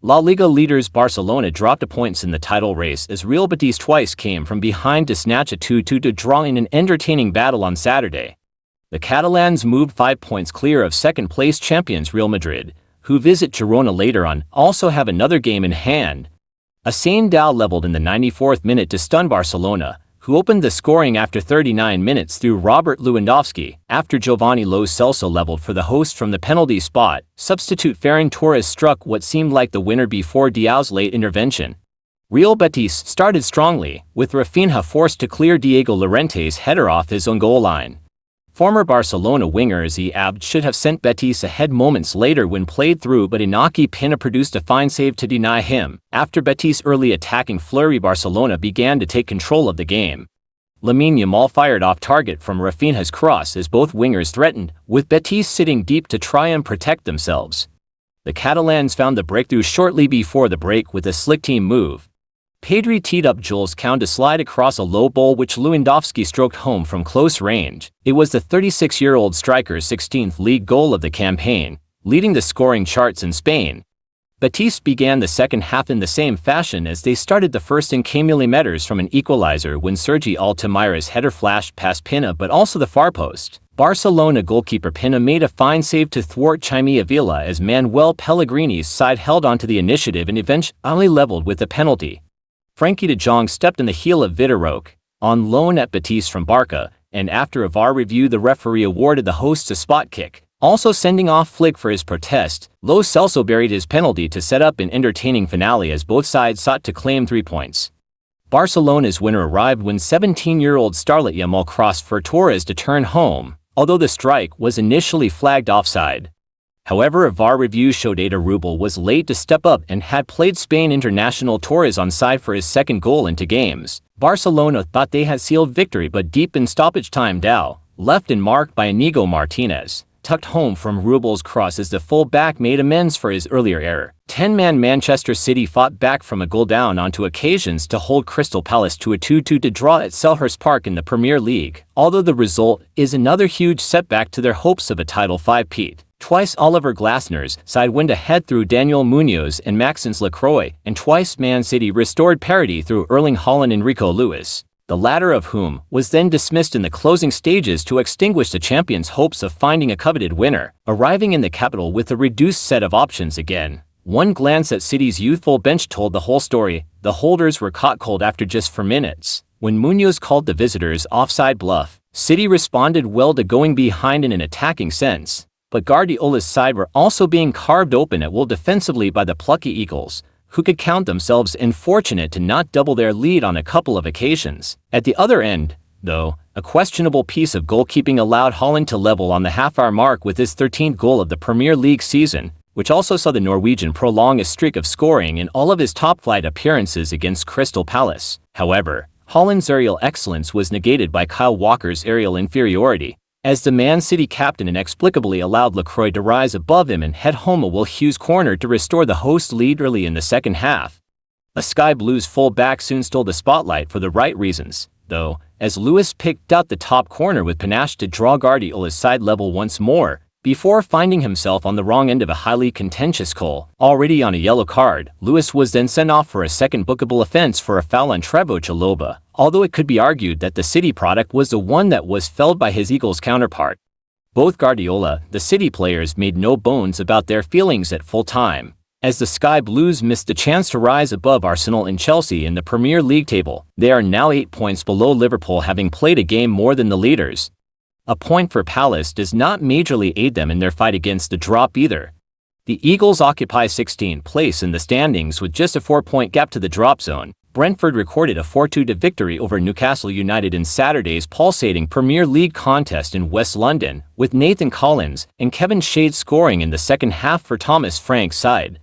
La Liga leaders Barcelona dropped points in the title race as Real Betis twice came from behind to snatch a 2-2 draw in an entertaining battle on Saturday. The Catalans moved 5 points clear of second-place champions Real Madrid, who visit Girona later on, also have another game in hand. A Sane Dow leveled in the 94th minute to stun Barcelona, who opened the scoring after 39 minutes through Robert Lewandowski. After Giovanni Lo Celso leveled for the host from the penalty spot, substitute Ferran Torres struck what seemed like the winner before Diaw's late intervention. Real Betis started strongly, with Rafinha forced to clear Diego Llorente's header off his own goal line. Former Barcelona winger Izzy Abd should have sent Betis ahead moments later when played through, but Inaki Pina produced a fine save to deny him. After Betis' early attacking flurry, Barcelona began to take control of the game. Lamine Yamal fired off target from Rafinha's cross as both wingers threatened, with Betis sitting deep to try and protect themselves. The Catalans found the breakthrough shortly before the break with a slick team move. Pedri teed up Jules Koundé to slide across a low ball which Lewandowski stroked home from close range. It was the 36-year-old striker's 16th league goal of the campaign, leading the scoring charts in Spain. Betis began the second half in the same fashion as they started the first in millimeters from an equalizer when Sergi Altamira's header flashed past Pina but also the far post. Barcelona goalkeeper Pina made a fine save to thwart Chimi Avila as Manuel Pellegrini's side held onto the initiative and eventually leveled with a penalty. Frankie de Jong stepped in the heel of Vidaroque, on loan at Betis from Barca, and after a VAR review the referee awarded the hosts a spot kick, also sending off Flick for his protest. Lo Celso buried his penalty to set up an entertaining finale as both sides sought to claim 3 points. Barcelona's winner arrived when 17-year-old starlet Yamal crossed for Torres to turn home, although the strike was initially flagged offside. However, a VAR review showed Ada Rubel was late to step up and had played Spain international Torres onside for his second goal into games. Barcelona thought they had sealed victory, but deep in stoppage time Dow, left and marked by Inigo Martinez, tucked home from Rubel's cross as the full-back made amends for his earlier error. 10-man Manchester City fought back from a goal down onto occasions to hold Crystal Palace to a 2-2 draw at Selhurst Park in the Premier League, although the result is another huge setback to their hopes of a title 5-peat. Twice Oliver Glasner's side went ahead through Daniel Munoz and Maxence Lacroix, and twice Man City restored parity through Erling Haaland and Rico Lewis, the latter of whom was then dismissed in the closing stages to extinguish the champions' hopes of finding a coveted winner, arriving in the capital with a reduced set of options again. One glance at City's youthful bench told the whole story. The holders were caught cold after just 4 minutes. When Munoz called the visitors' offside bluff, City responded well to going behind in an attacking sense. But Guardiola's side were also being carved open at will defensively by the plucky Eagles, who could count themselves unfortunate to not double their lead on a couple of occasions. At the other end, though, a questionable piece of goalkeeping allowed Haaland to level on the half-hour mark with his 13th goal of the Premier League season, which also saw the Norwegian prolong a streak of scoring in all of his top-flight appearances against Crystal Palace. However, Haaland's aerial excellence was negated by Kyle Walker's aerial inferiority, as the Man City captain inexplicably allowed Lacroix to rise above him and head home a Will Hughes corner to restore the host lead early in the second half. A Sky Blues full-back soon stole the spotlight for the right reasons, though, as Lewis picked out the top corner with panache to draw Guardiola's side level once more, before finding himself on the wrong end of a highly contentious goal. Already on a yellow card, Lewis was then sent off for a second bookable offense for a foul on Trevoh Chalobah, although it could be argued that the City product was the one that was felled by his Eagles counterpart. Both Guardiola, the City players made no bones about their feelings at full time, as the Sky Blues missed the chance to rise above Arsenal and Chelsea in the Premier League table. They are now 8 points below Liverpool, having played a game more than the leaders. A point for Palace does not majorly aid them in their fight against the drop either. The Eagles occupy 16th place in the standings with just a 4-point gap to the drop zone. Brentford recorded a 4-2 victory over Newcastle United in Saturday's pulsating Premier League contest in West London, with Nathan Collins and Kevin Shade scoring in the second half for Thomas Frank's side.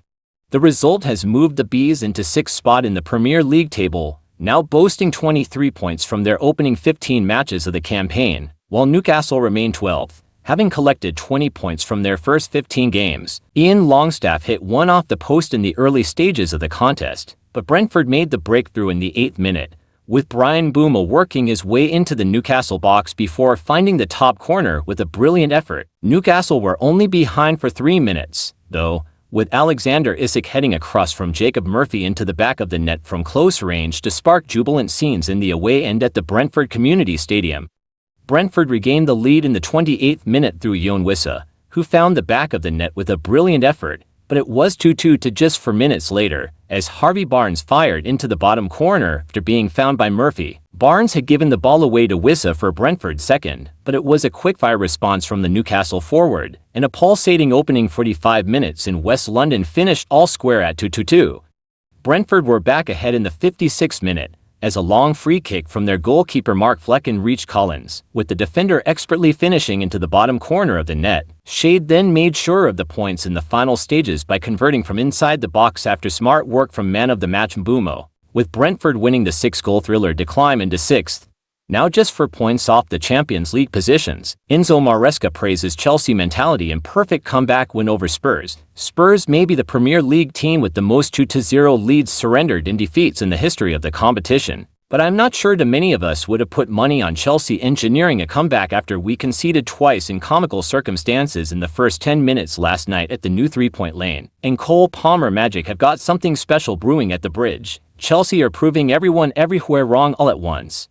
The result has moved the Bees into 6th spot in the Premier League table, now boasting 23 points from their opening 15 matches of the campaign, while Newcastle remain 12th, having collected 20 points from their first 15 games. Ian Longstaff hit one off the post in the early stages of the contest, but Brentford made the breakthrough in the 8th minute, with Brian Bouma working his way into the Newcastle box before finding the top corner with a brilliant effort. Newcastle were only behind for 3 minutes, though, with Alexander Isak heading a cross from Jacob Murphy into the back of the net from close range to spark jubilant scenes in the away end at the Brentford Community Stadium. Brentford regained the lead in the 28th minute through Yoane Wissa, who found the back of the net with a brilliant effort, but it was 2-2 to just 4 minutes later, as Harvey Barnes fired into the bottom corner after being found by Murphy. Barnes had given the ball away to Wissa for Brentford's second, but it was a quickfire response from the Newcastle forward, and a pulsating opening 45 minutes in West London finished all square at 2-2. Brentford were back ahead in the 56th minute, as a long free kick from their goalkeeper Mark Flecken reached Collins, with the defender expertly finishing into the bottom corner of the net. Shade then made sure of the points in the final stages by converting from inside the box after smart work from man of the match Mbeumo, with Brentford winning the 6-goal thriller to climb into 6th. Now just 4 points off the Champions League positions, Enzo Maresca praises Chelsea mentality and perfect comeback win over Spurs. Spurs may be the Premier League team with the most 2-0 leads surrendered in defeats in the history of the competition, but I'm not sure too many of us would have put money on Chelsea engineering a comeback after we conceded twice in comical circumstances in the first 10 minutes last night at the new 3-point lane. And Cole Palmer magic have got something special brewing at the Bridge. Chelsea are proving everyone everywhere wrong all at once.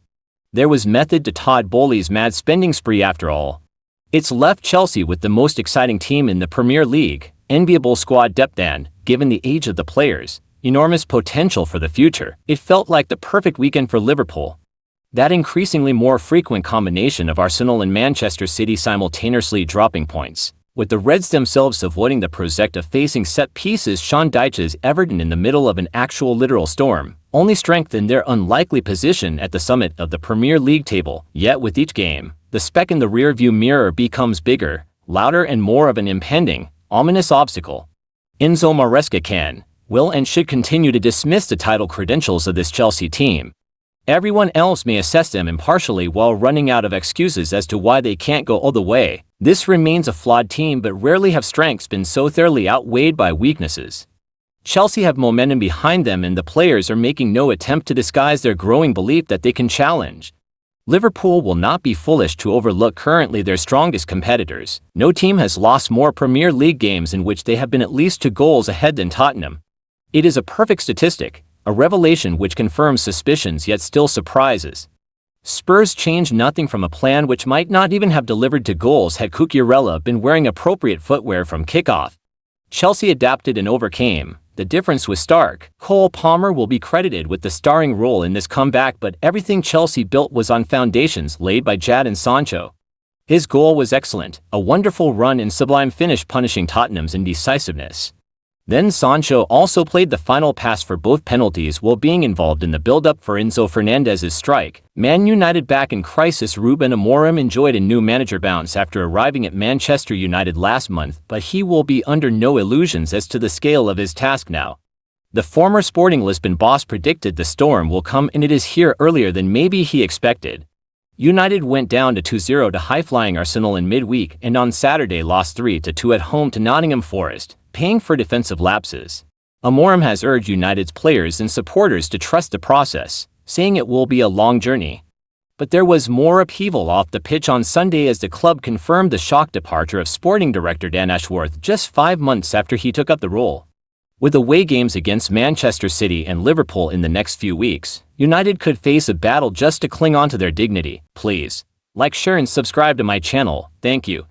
There was method to Todd Boehly's mad spending spree after all. It's left Chelsea with the most exciting team in the Premier League, enviable squad depth and, given the age of the players, enormous potential for the future. It felt like the perfect weekend for Liverpool. That increasingly more frequent combination of Arsenal and Manchester City simultaneously dropping points, with the Reds themselves avoiding the prospect of facing set pieces Sean Dyche's Everton in the middle of an actual literal storm, only strengthened their unlikely position at the summit of the Premier League table. Yet with each game, the speck in the rearview mirror becomes bigger, louder and more of an impending, ominous obstacle. Enzo Maresca can, will and should continue to dismiss the title credentials of this Chelsea team. Everyone else may assess them impartially while running out of excuses as to why they can't go all the way. This remains a flawed team, but rarely have strengths been so thoroughly outweighed by weaknesses. Chelsea have momentum behind them and the players are making no attempt to disguise their growing belief that they can challenge. Liverpool will not be foolish to overlook currently their strongest competitors. No team has lost more Premier League games in which they have been at least 2 goals ahead than Tottenham. It is a perfect statistic, a revelation which confirms suspicions yet still surprises. Spurs changed nothing from a plan which might not even have delivered to goals had Cucurella been wearing appropriate footwear from kickoff. Chelsea adapted and overcame. The difference was stark. Cole Palmer will be credited with the starring role in this comeback, but everything Chelsea built was on foundations laid by Jadon Sancho. His goal was excellent, a wonderful run and sublime finish punishing Tottenham's indecisiveness. Then Sancho also played the final pass for both penalties while being involved in the build-up for Enzo Fernandez's strike. Man United back in crisis. Ruben Amorim enjoyed a new manager bounce after arriving at Manchester United last month, but he will be under no illusions as to the scale of his task now. The former Sporting Lisbon boss predicted the storm will come, and it is here earlier than maybe he expected. United went down to 2-0 to high-flying Arsenal in midweek and on Saturday lost 3-2 at home to Nottingham Forest, paying for defensive lapses. Amorim has urged United's players and supporters to trust the process, saying it will be a long journey. But there was more upheaval off the pitch on Sunday as the club confirmed the shock departure of sporting director Dan Ashworth just 5 months after he took up the role. With away games against Manchester City and Liverpool in the next few weeks, United could face a battle just to cling on to their dignity. Please like, share and subscribe to my channel. Thank you.